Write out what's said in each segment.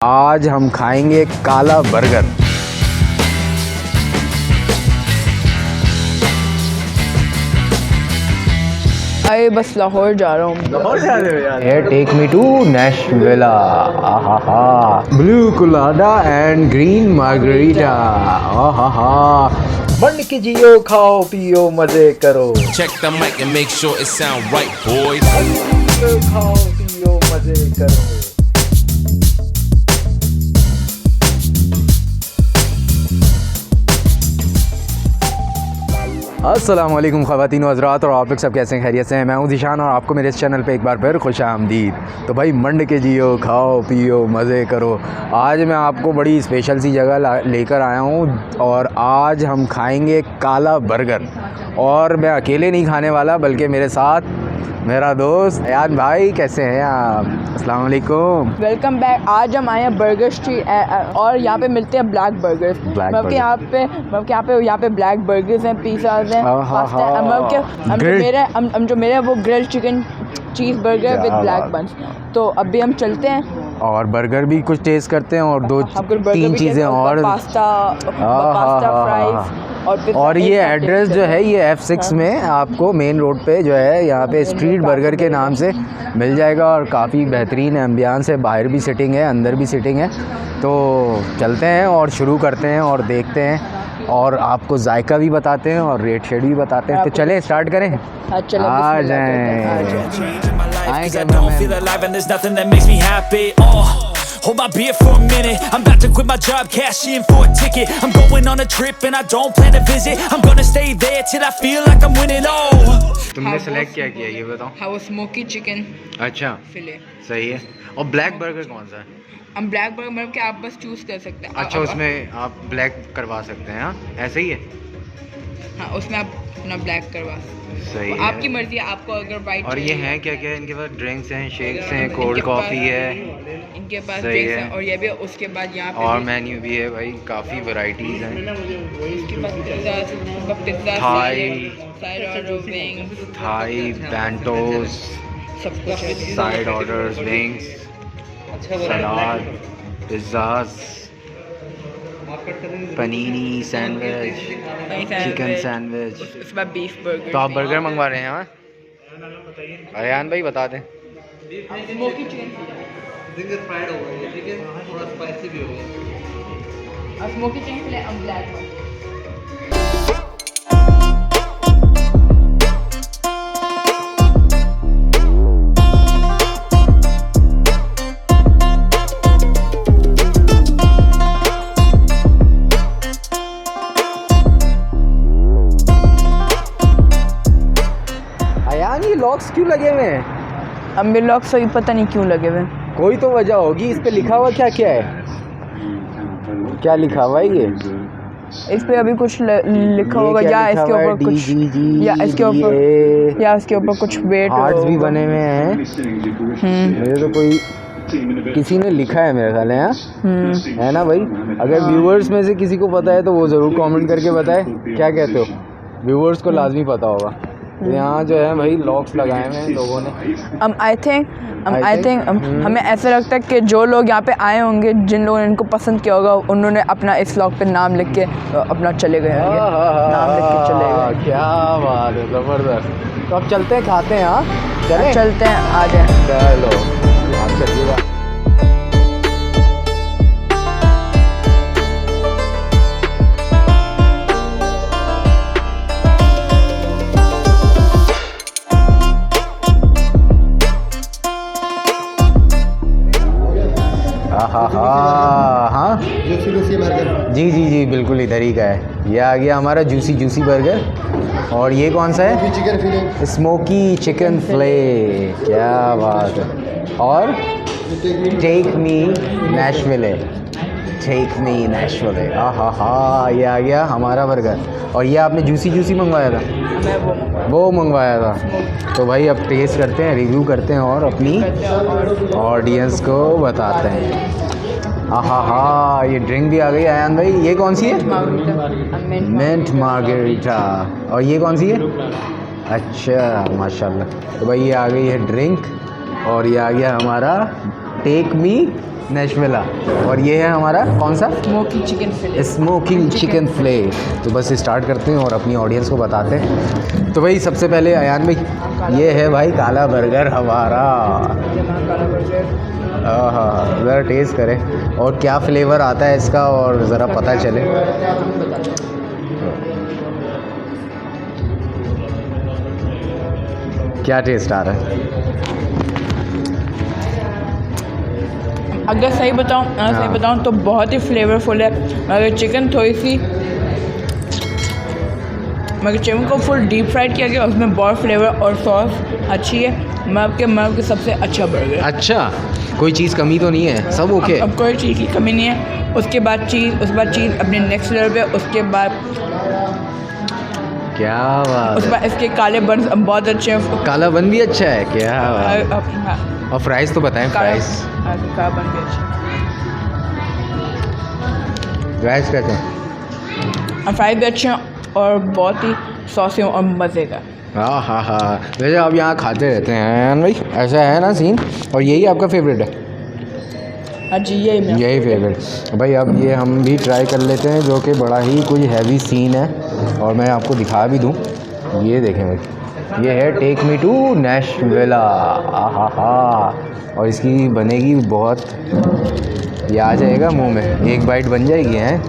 आज हम खाएंगे काला बर्गर। अरे बस लाहौर जा रहा हूँ। लाहौर जा रहे हो यार? Take me to Nashville. आहा, blue colada and green margarita. आहा, बन के जियो, खाओ पियो मजे करो। Check the mic and make sure it sound right, boys. खाओ पियो मजे करो। अस्सलाम वालेकुम ख़वातीन व हज़रात, और आप लोग सब कैसे हैं? खैरियत से हैं? मैं हूं ज़ीशान और आपको मेरे इस चैनल पे एक बार फिर खुश आमदीद। तो भाई मंड के जियो, खाओ पियो मज़े करो। आज मैं आपको बड़ी स्पेशल सी जगह लेकर आया हूं और आज हम खाएंगे काला बर्गर। और मैं अकेले नहीं खाने वाला बल्कि मेरे साथ मेरा दोस्त अयान भाई। कैसे हैं आप? अस्सलाम वालेकुम। Welcome back. आज हम आए हैं बर्गर स्ट्रीट और यहाँ पे मिलते हैं ब्लैक बर्गर्स। मतलब कि यहाँ पे ब्लैक बर्गर्स हैं, पिज़्ज़ाज़ हैं, पास्ता है। हम जो मेरे वो grilled chicken cheese burger with black buns. तो अभी हम चलते हैं और बर्गर भी कुछ टेस्ट करते हैं और तीन चीज़ें और पास्ता फ्राइज़ और ये एड्रेस जो है ये F6 में आपको मेन रोड पे जो है यहाँ पे स्ट्रीट बर्गर के नाम से मिल जाएगा। और काफ़ी बेहतरीन एम्बियंस है, बाहर भी सिटिंग है, अंदर भी सिटिंग है। तो चलते हैं और शुरू करते हैं और देखते हैं और आपको जायका भी बताते हैं और रेट शेड भी बताते हैं। तो चलें स्टार्ट करें। आ जाएं। Cause I don't feel alive and there's nothing that makes me happy. Hold my beer for a minute. I'm about to quit my job, cash in for a ticket. I'm going on a trip and I don't plan to visit. I'm gonna stay there till I feel like I'm winning. तुमने select क्या किया ये बताओ? हाँ, वो smoky chicken अच्छा, फिले सही है। और ब्लैक बर्गर कौन सा है? हम ब्लैक बर्गर मतलब कि आप बस चूज़ कर सकते हैं। अच्छा, उसमें आप ब्लैक करवा सकते हैं। हाँ, ऐसे ही है। हाँ, उसमें आप अपना ब्लैक करवा सकते हैं। सही है। आपकी मर्जी है, आपको अगर वाइट। और ये हैं क्या क्या? इनके पास ड्रिंक्स हैं, शेक्स हैं, कोल्ड कॉफ़ी है, इनके पास सही ड्रिंक्स है। हैं और ये भी उसके बाद यहाँ पे और मेन्यू भी है भाई, काफ़ी वैरायटीज़ हैं। इसके पास पिज़्ज़ा थाई बैंटोस, सब कुछ है। साइड ऑर्डर्स, विंग्स, सलाद, पिज़्ज़ास, पनीनी सैंडविच, चिकन सैंडविच। उसके बाद बीफ बर्गर। तो आप बर्गर मंगवा रहे हैं? हाँ, अयान भाई बता दें। स्मोकी चिकन फ्राइड होगा ये, ठीक है, थोड़ा स्पाइसी भी होगा। और स्मोकी चिकन फिले हम ब्लैक में। अयान, ये लॉक्स क्यों लगे हुए हैं? अब मेरे लॉक सही पता नहीं क्यों लगे हुए। कोई तो वजह होगी। इस पे लिखा हुआ क्या क्या है? क्या लिखा हुआ है ये? इस पे अभी कुछ लिखा होगा या इसके ऊपर कुछ या इसके ऊपर कुछ वेट हार्ट्स भी बने हुए हैं। मेरे तो कोई किसी ने लिखा है मेरे ख्याल है ना भाई? अगर व्यूअर्स में से किसी को पता है तो वो ज़रूर कमेंट करके बताए। क्या कहते हो? व्यूअर्स को लाजमी पता होगा। तो यहाँ जो है भाई लॉक्स लगाए हुए हैं लोगों ने। आई थिंक हमें ऐसा लगता है कि जो लोग यहाँ पे आए होंगे, जिन लोगों ने इनको पसंद किया होगा, उन्होंने अपना इस लॉक पे नाम लिख के अपना चले गए होंगे। नाम लिख के चले गए। क्या बात है, ज़बरदस्त। तो अब चलते हैं, खाते हैं। हाँ चलते हैं, आ जाए। चलो आप चलिएगा। हाँ, जी बिल्कुल इधर ही का है। ये आ गया हमारा जूसी बर्गर। और ये कौन सा है? स्मोकी चिकन फिले। क्या बात है। और टेक मी नैशविल। हाँ, ये आ गया हमारा बर्गर। और ये आपने जूसी मंगवाया था? वो मंगवाया था। तो भाई अब टेस्ट करते हैं, रिव्यू करते हैं और अपनी ऑडियंस को बताते हैं। हाँ, ये ड्रिंक भी आ गई आयान भाई। ये कौन सी है? Mint margarita. और ये कौन सी है? अच्छा, माशाल्लाह। तो भाई ये आ गई है ड्रिंक और ये आ गया हमारा टेक मी नेशविला। और ये है हमारा कौन सा? स्मोकी चिकन फिले। Smoking chicken Phule. तो बस स्टार्ट करते हैं और अपनी ऑडियंस को बताते हैं। तो भाई सबसे पहले अयान भाई, ये है भाई काला बर्गर हमारा। हाँ, ज़रा टेस्ट करें और क्या फ्लेवर आता है इसका और ज़रा पता चले। क्या टेस्ट आ रहा है? अगर सही बताऊं तो बहुत ही फ्लेवरफुल है। मगर चिकन थोड़ी सी, मगर चिकन को फुल डीप फ्राइड किया गया, उसमें बहुत फ्लेवर और सॉस अच्छी है। मैं के सबसे अच्छा बर्गर। अच्छा, कोई चीज़ कमी तो नहीं है, सब ओके? अब कोई चीज़ की कमी नहीं है। उसके बाद चीज़ अपने नेक्स्ट लेवल पे। उसके बाद क्या बात उसके बाद इसके काले बन बहुत अच्छे हैं। काला बन भी अच्छा है, क्या बात। और फ्राइज़ तो बताएं, फ्राइज़ काला बन भी अच्छा फ्राइज़ कैसे हैं? है। फ्राइज भी अच्छे हैं और बहुत ही सॉसी और मज़े का। हाँ, वैसे आप यहाँ खाते रहते हैं भाई, ऐसा है ना सीन? और यही आपका फेवरेट है? हाँ जी, यही फेवरेट भाई। अब ये हम भी ट्राई कर लेते हैं, जो कि बड़ा ही कुछ हैवी सीन है और मैं आपको दिखा भी दूँ। ये देखें भाई, ये है टेक मी टू नेशविला। आहा, और इसकी बनेगी बहुत, ये आ जाएगा मुंह में, एक बाइट बन जाएगी हैं।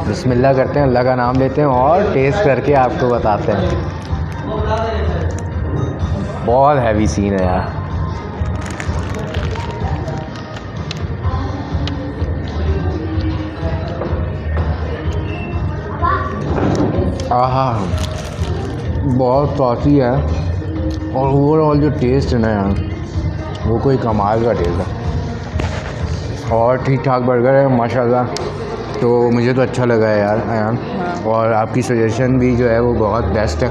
बिस्मिल्लाह करते हैं, अल्लाह का नाम लेते हैं और टेस्ट करके आपको बताते हैं। बहुत हैवी सीन है यार। आहा, बहुत सॉसी है और ओवरऑल जो टेस्ट है ना यार, वो कोई कमाल का टेस्ट है और ठीक ठाक बर्गर है माशाल्लाह। तो मुझे तो अच्छा लगा है यार अयान। और आपकी सजेशन भी जो है वो बहुत बेस्ट है।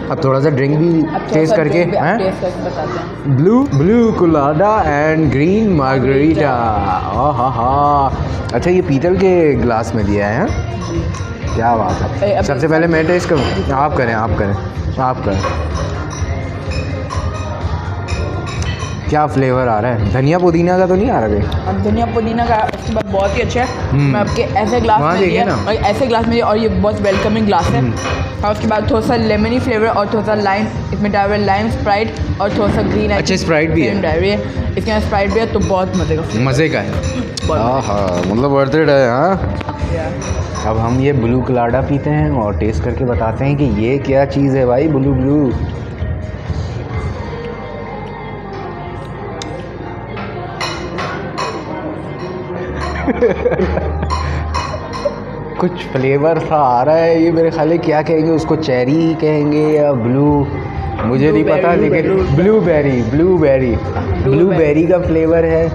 अब थोड़ा सा ड्रिंक भी टेस्ट करके हैं। Blue colada and green margarita. हाँ, अच्छा ये पीतल के ग्लास में दिया है। क्या बात है। सबसे पहले मैं टेस्ट करूँ? आप करें। क्या फ्लेवर आ रहा है? धनिया पुदीना का तो नहीं आ रहा कहीं? अब धनिया पुदीना का उसके बाद बहुत ही अच्छा है। मैं आपके ऐसे ग्लास में दिया और ऐसे ग्लास में, और ये बहुत वेलकमिंग ग्लास है। और उसके बाद थोड़ा सा लेमनी फ्लेवर और थोड़ा सा लाइम, इसमें डाल हुआ लाइम स्प्राइट और थोड़ा सा ग्रीन। अच्छा, स्प्राइट भी है इसके अंदर, स्प्राइट भी है तो बहुत मज़े का है। हाँ, मतलब वर्थ इट है। हाँ, अब हम ये ब्लू कोलाडा पीते हैं और टेस्ट करके बताते हैं कि ये क्या चीज़ है भाई। ब्लू कुछ फ्लेवर सा आ रहा है। ये मेरे ख्याल है क्या कहेंगे उसको, चेरी कहेंगे या ब्लू, मुझे नहीं पता, लेकिन ब्लूबेरी का फ्लेवर है।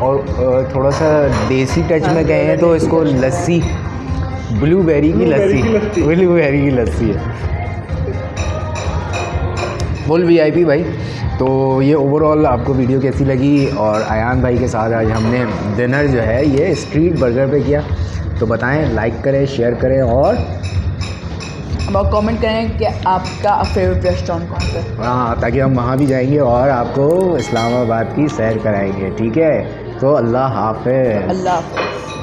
और थोड़ा सा देसी टच में कहें तो इसको लस्सी, ब्लूबेरी की लस्सी है। फुल VIP भाई। तो ये ओवरऑल आपको वीडियो कैसी लगी? और अयान भाई के साथ आज हमने डिनर जो है ये स्ट्रीट बर्गर पे किया। तो बताएं, लाइक करें, शेयर करें और कमेंट करें कि आपका फेवरेट रेस्टोरेंट कौन सा है। हाँ, ताकि हम वहाँ भी जाएंगे और आपको इस्लामाबाद की सैर कराएंगे। ठीक है, तो अल्लाह हाफ़िज़। अल्लाह हाफ़िज़।